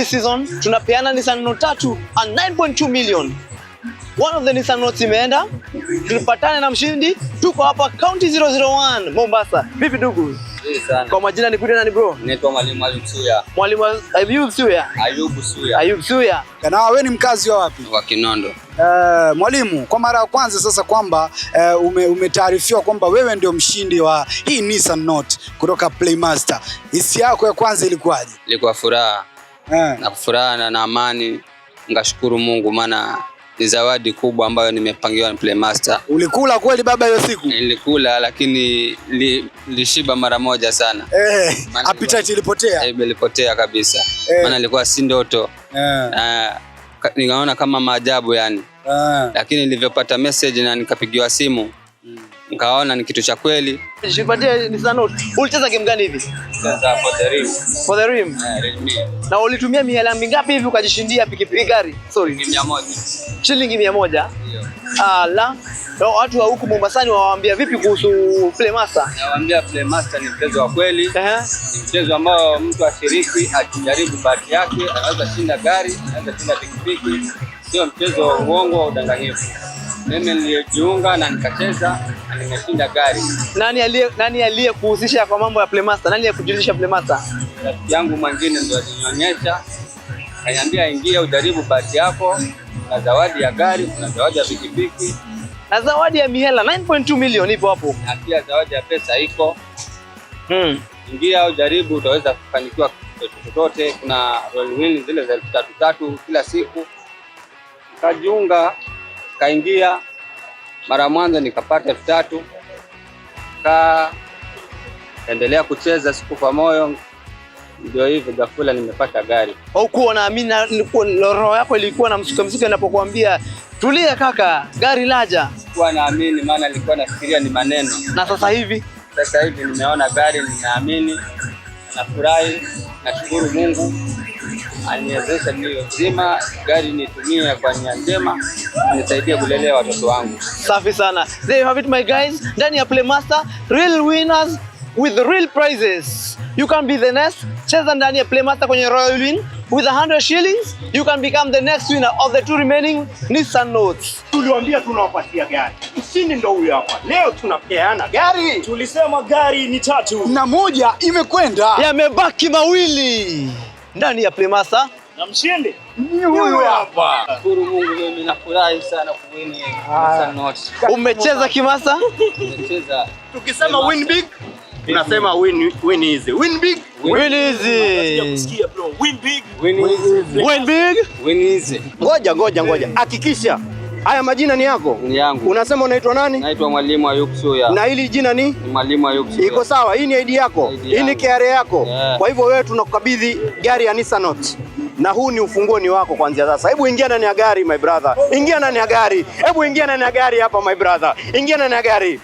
this season tunapeana Nissan Note 3 at 9.2 million. One of the Nissan Notes imeenda. Tulipatana na mshindi. Tuko hapa County 001 Mombasa. Vipi ndugu? Sana. Kwa majina ni nani bro? Naitwa Mwalimu Ayub Suya. Mwalimu Ayub Suya. Ayub Suya. Ayub Suya. Na wewe ni mkazi wa wapi? Wa Kinondo. Mwalimu, kwa mara ya kwanza sasa kwamba umetaarifiwa kwamba wewe ndio mshindi wa hii Nissan Note kutoka Playmaster. Hisia yako ya kwanza ilikuwaje? Ilikuwa furaha. Na furaha na amani. Ngashukuru Mungu maana ni zawadi kubwa ambayo nimepangiwa na Playmaster. Ulikula kweli baba hiyo siku? Nilikula lakini nilishiba mara moja sana. Appetite ilipotea? Ilipotea kabisa. Maana ilikuwa si ndoto. Nikaona kama maajabu yani. Lakini nilivyopata message na nikapigiwa simu, nikaona ni kitu cha kweli. Nishipatie Nissan Note. Ulicheza game gani hivi? Sasa for the rim. For the rim. Na ulitumia mihela mingapi hivi ukajishindia pikipiki gari? Sorry, 100. Shilingi 100. Ndio. La. Watu wa huku Mombasani wawaambia vipi kuhusu Playmaster? Nawaambia Playmaster ni mchezo wa kweli. Ni mchezo ambao mtu ashiriki, akijaribu bahati yake, anaweza shinda gari, anaweza shinda pikipiki. Sio mchezo wa uongo au udanganyifu. Mimi nilijiunga na nikacheza na nimeshinda gari. Nani aliyekuhusisha kwa mambo ya Playmaster? Nani aliyekujulisha Playmaster? Rafiki yangu mwingine ndio alinionyesha. Akaniambia ingia ujaribu bahati yako. Kuna zawadi ya gari, kuna zawadi ya pikipiki. Na zawadi ya mihela 9.2 million ipo hapo. Na pia zawadi ya pesa iko. Ingia ujaribu utaweza kufanikiwa chochote. Kuna roll win zile za 3,000 kila siku. Kajiunga, kaingia mara mwanzo nikapata 3,000. Kaendelea kucheza siku kwa moyo. Ndio hivyo ghafla nimepata gari. Haukuwa naamini, roho yako ilikuwa na msuko inapokuambia tulia kaka, gari laja? Sikuwa naamini maana nilikuwa nafikiria ni maneno. Na sasa hivi nimeona gari, ninaamini, nafurahi, nashukuru Mungu aniwezesha niwe mzima, gari nitumie kwa nia njema, nisaidie kulelea watoto wangu. Safi sana. There you have it my guys. Ndani ya Playmaster, real winners with real prizes. You can be the next. Cheza ndani ya Playmaster kwenye Royal Win with 100 shillings. You can become the next winner of the 2 remaining Nissan Notes. Tuliwaambia tunawapatia gari. Mshindi ndo huyu hapa. Leo tunapeana gari. Tulisema gari ni 3 na 1 imekwenda. Yamebaki 2 ndani ya Playmaster. Na mshindi ni huyu hapa. Shukuru Mungu, mimi nafurahi sana kuwini Nissan Note. Umecheza kimasa? Nimecheza. Tukisema win big, tunasema win easy. Win big, win easy. Unasikia bro? Win big, win easy. Win big, win easy. Ngoja. Hakikisha haya majina ni yako? Ni yangu. Unasema unaitwa nani? Naitwa Mwalimu Ayub Suya. Na hili jina ni? Ni Mwalimu Ayub Suya. Iko sawa, hii ni ID yako. Hii ni KRA yako. Kwa hivyo wewe tunakukabidhi gari ya Nissan Note. Na huu ni ufunguo ni wako kuanzia sasa. Hebu ingia ndani ya gari my brother. Ingia ndani ya gari. Hebu ingia ndani ya gari hapa my brother. Ingia ndani ya gari.